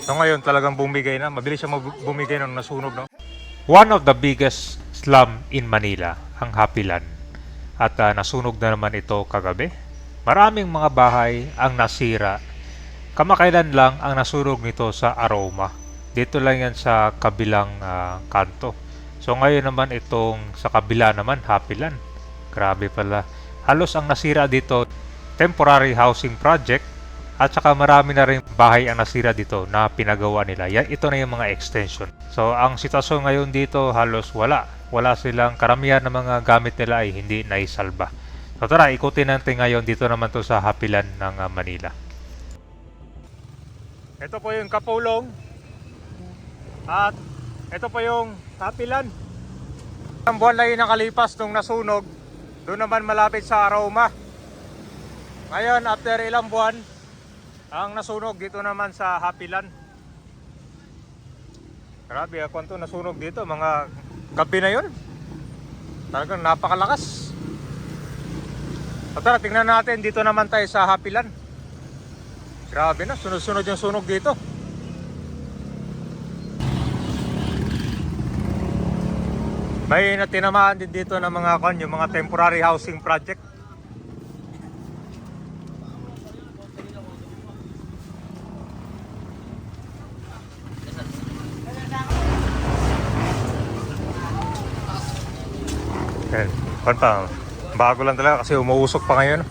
So ngayon talagang bumigay na, mabilis siya bumigay ng nasunog, no? One of the biggest slum in Manila, ang Hapilan. At nasunog na naman ito kagabi. Maraming mga bahay ang nasira. Kamakailan lang ang nasunog nito sa Aroma. Dito lang yan sa kabilang kanto. So ngayon naman itong sa kabila naman, Hapilan. Grabe pala. Halos ang nasira dito, temporary housing project. At saka marami na rin bahay ang nasira dito na pinagawa nila. Ito na yung mga extension. So ang sitwasyon ngayon dito halos wala. Wala silang karamihan ng mga gamit nila ay hindi naisalba. So tara, ikutin natin ngayon dito naman to sa Hapilan ng Manila. Ito po yung Kapulong. At ito po yung Hapilan. Ang buwan lang yung nakalipas nung nasunog. Doon naman malapit sa Aroma. Ngayon after ilang buwan, ang nasunog dito naman sa Hapilan. Grabe, kung nasunog dito, mga gabi na yun. Talagang napakalakas. So tara, tingnan natin dito naman tayo sa Hapilan. Grabe na, sunod-sunod yung sunog dito. May natinamaan din dito ng mga yung mga temporary housing project. Pa, bago lang talaga kasi umuusok pa ngayon.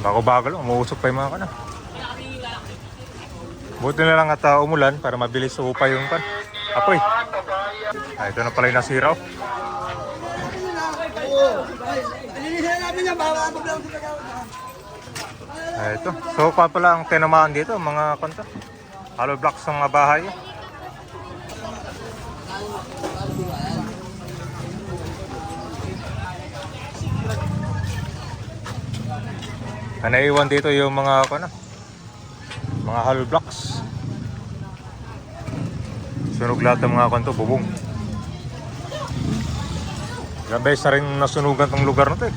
Bago-bago lang, umuusok pa yung mga kana. Buti na lang at umulan para mabilis upa yung pan. Apoy. Ito na pala yung nasira. Ito. So pa pala ang tinamaan dito, mga kanta. Hollow blocks ng mga bahay. Naiwan dito yung mga kanta, mga hollow blocks. Sunog lahat ng mga kanto, bubong. Ilang beses na rin nasunugan tong lugar na to eh.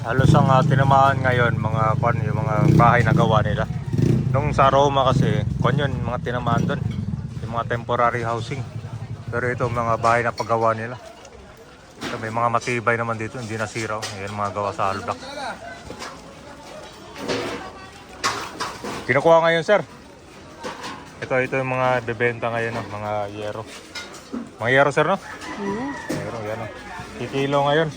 Halos ang tinamaan ngayon mga yung mga bahay na gawa nila. Nung sa Roma kasi yun, mga tinamaan doon, yung mga temporary housing. Pero ito mga bahay na paggawa nila. So, may mga matibay naman dito, hindi nasira. Ayan mga gawa sa hollow block. Kinukuha ngayon sir. Ito yung mga bebenta ngayon, mga yero. Mga yero sir, no? Yero, yan o. Kikilo ngayon.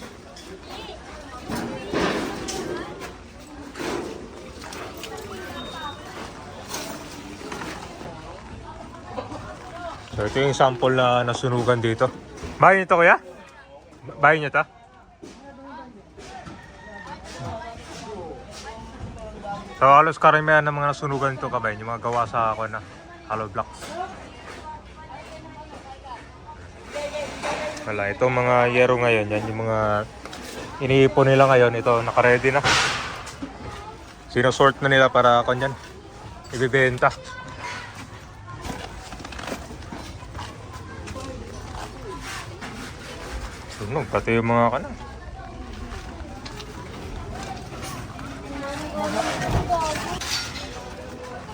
So ito yung sample na nasunugan dito. Bahay nito kuya? Bahay nyo ta? So halos karamihan ng mga nasunugan dito kabay, yung mga gawa sa na hollow blocks. Wala, itong mga yero ngayon, yan yung mga iniipon nila ngayon. Ito naka-ready na. Sinusort na nila para kanyan ibibenta. Sunog, pati yung mga kana.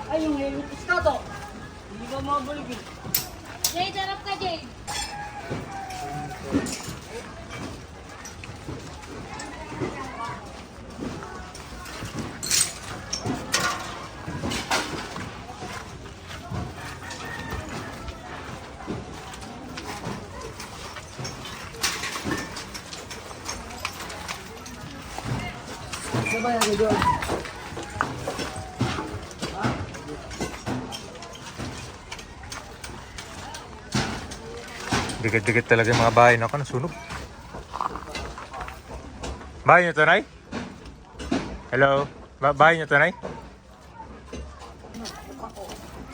Ay, yung estado. Hindi ka mabalik eh. Jade, harap ka, Jade. Dikit-dikit talaga yung mga bahay. Naku, nasunog. Bahay niyo to, Nay? Hello? Bahay niyo to, Nay?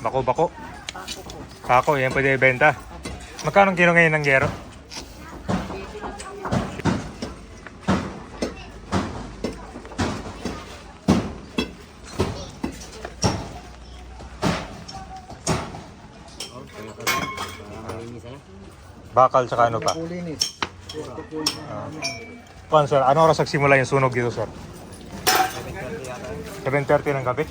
Bako-bako. Kako, yan pwede ibenta. Magkano kilo ngayon ng gero? Bakal tsaka ano pa? Pan sir, ano oras nagsimula yung sunog dito sir? 7:30 ng gabi?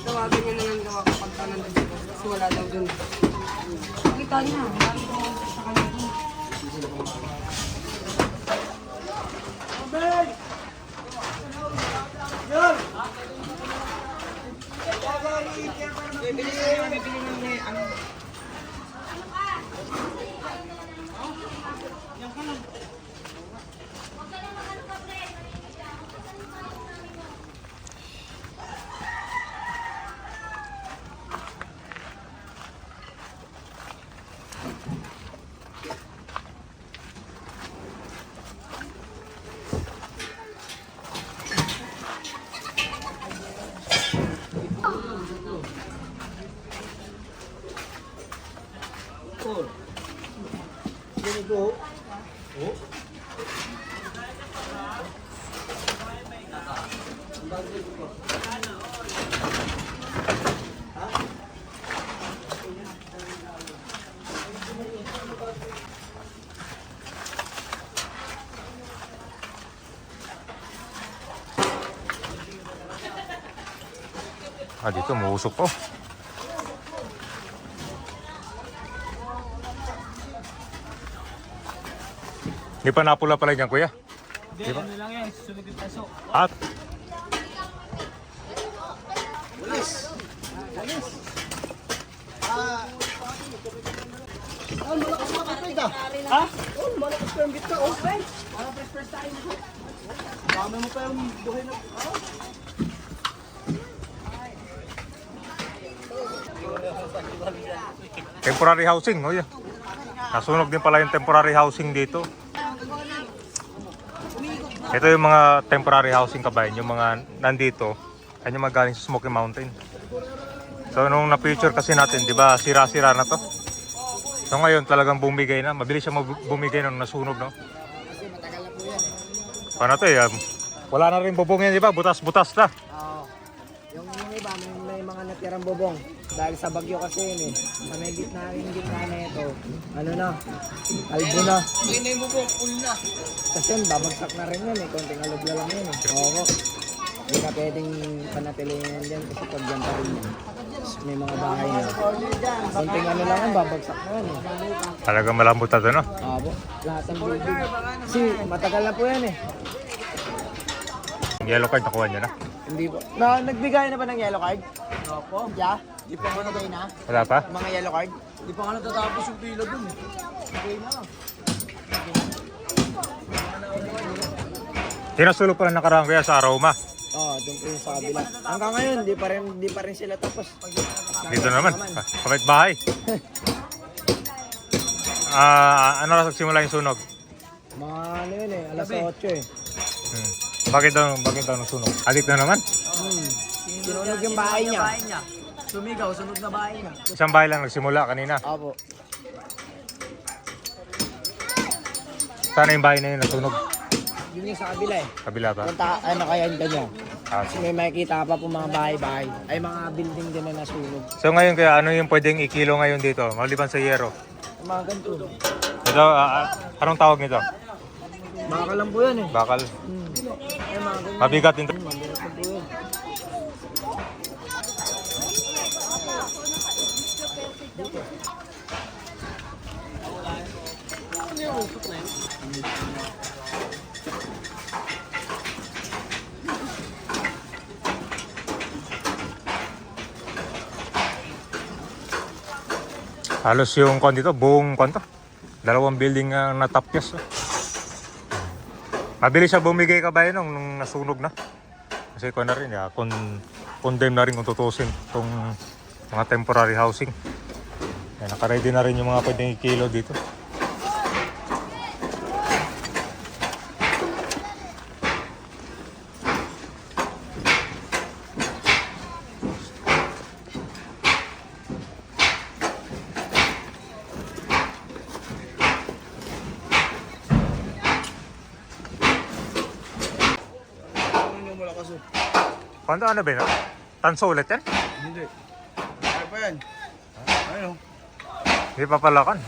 Tawagan niya na lang daw ako pagka nandun dito. Kasi wala daw dun. Kita niya. Marami ko sa kanya dun. Bibili ng ano. Ah, dito muusok po. Hindi pa napula pala dyan, kuya. Hindi, ano lang yan, susunod yung taso. At Ha? Malakas pa yung gitna. Oh, friend. Press tayo. Dami mo pa yung buhay na... temporary housing, oh yeah. Nasunog din pala yung temporary housing dito. Ito yung mga temporary housing kabayan, yung mga nandito, ay yung mga galing sa Smoky Mountain. So nung na-picture kasi natin, di ba, sira-sira na to. So ngayon talagang bumigay na, mabilis siya bumigay nung nasunog, no? Kasi matagal na po yan eh. Paano to eh, wala na rin bubong yan, di ba? Butas-butas na. Oo. Yung iba, may mga natirang bubong. Dahil sa bagyo kasi yun eh. Sa may gitna na ito. Ano na? Albo na. May na yung bubong, full na. Kasi yun, babagsak na rin yun eh. Konting alubla lang yun eh. Oo. Hindi ka pwedeng panatilihin yan dyan kasi pag dyan pa rin yan. May mga bahay na. Konting ano lang yan, babagsak na yan eh. Talagang malambot na to, no? Oo. Lahat ng building. Kasi matagal na po yan eh. Yellow card nakuha niya na. Hindi po. Nagbigay na ba ng yellow card? Opo. Yeah? Di pa nga nagay na? Wala pa? Yung mga yellow card? Di pa nga natatapos yung pila dun eh. Bigay na. Tinasulo pa na nakaraan kaya sa Aroma. Oo, doon po yung sa kabila. Hanggang ngayon, di pa rin sila tapos. Dito naman, kapit bahay. Ano oras nagsimula yung sunog? Mga ano yun eh, alas 8 eh. Bakit daw nasunog? Adik na naman? Sinunog yung bahay niya. Sumigaw, sunod na bahay niya. Isang bahay lang nagsimula kanina. Opo. Sana yung bahay na yun nasunog. Yun yung sa kabila eh. Kabila ba? Punta, ano kaya yung ganyan? Ah, Kasi may makikita pa po mga bahay-bahay. Ay mga building din na nasunog. so ngayon kaya ano yung pwedeng ikilo ngayon dito? Maliban sa yero. Yung mga ganito. Ito, anong tawag nito? Baka lang po yan eh. Bakal. Ay, mga ganyan. Mabigat din to. Mabigat na po yan. Halos yung kwan dito, buong kwan to. Dalawang building ang natapyas. Oh. Mabilis siya bumigay kabayan nung nasunog na. Kasi kwan na rin, condemn na rin kung tutusin itong mga temporary housing. Yan, nakaready na rin yung mga pwedeng ikilo dito. Ano yung malakas oh? Ano ba yun? Tanso ulit yan? Hindi. Kaya pa yan. Ayun oh. Hindi pa palakan.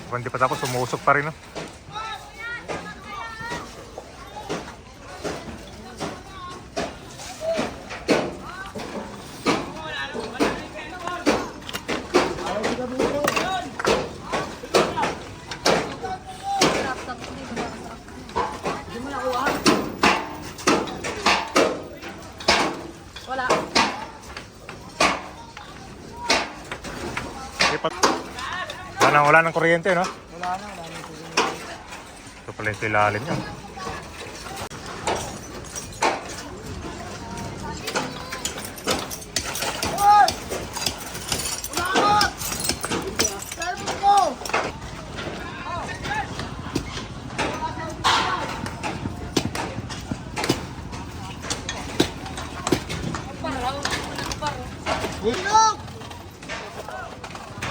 Kung hindi pa tapos, umusok pa rin. No? Wala. Hindi pa. Wala nang kuryente, no? Wala na. Ito pala yung ilalim niya.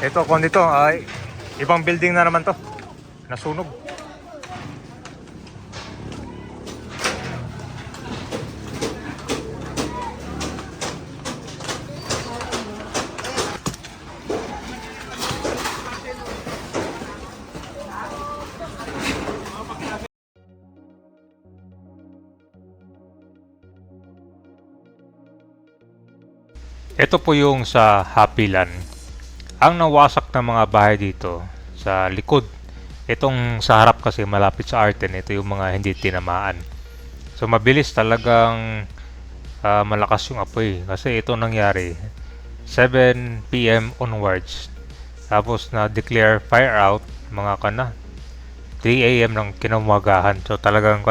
Ito, kung dito, ay ibang building na naman to. Nasunog. Ito po yung sa Happyland. Ang nawasak ng mga bahay dito sa likod. Itong sa harap kasi malapit sa Arten, ito yung mga hindi tinamaan. So mabilis talagang malakas yung apoy kasi ito nangyari 7 PM onwards. Tapos na declare fire out mga kana 3 AM ng kinaumagahan. So talagang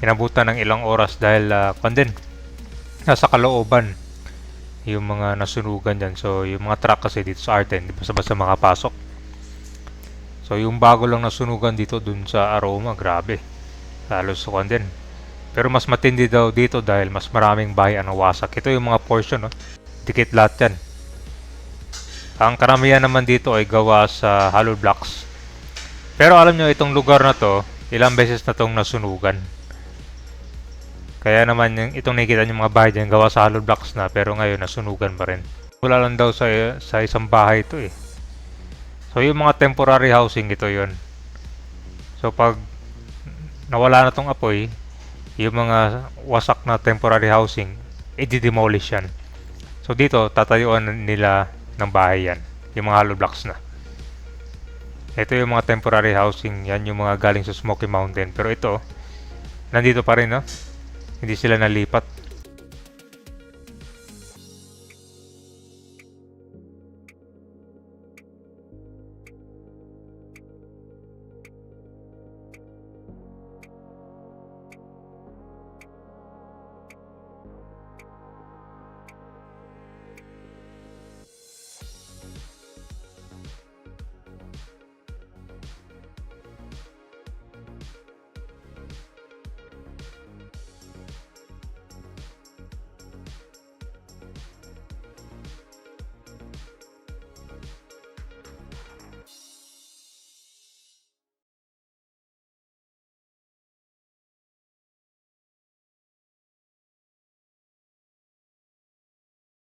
inabutan ng ilang oras dahil din nasa kalooban yung mga nasunugan dyan. So yung mga truck kasi dito sa Arten, di basta-basta makapasok. So yung bago lang nasunugan dito dun sa Aroma, grabe. Halos din. Pero mas matindi daw dito dahil mas maraming bahay ang nawasak. Ito yung mga portion, no? Dikit lahat yan. Ang karamihan naman dito ay gawa sa hollow blocks. Pero alam nyo, itong lugar na to, ilang beses na tong nasunugan. Kaya naman itong nakikita yung mga bahay dyan gawa sa hollow blocks na, pero ngayon nasunugan pa rin. Wala lang daw sa isang bahay ito eh. So yung mga temporary housing ito yon. So pag nawala na tong apoy, yung mga wasak na temporary housing, i-demolish yan. So dito tatayuan nila ng bahay yan, yung mga hollow blocks na. Ito yung mga temporary housing, yan yung mga galing sa Smoky Mountain. Pero ito, nandito pa rin, no? Hindi sila nalipat.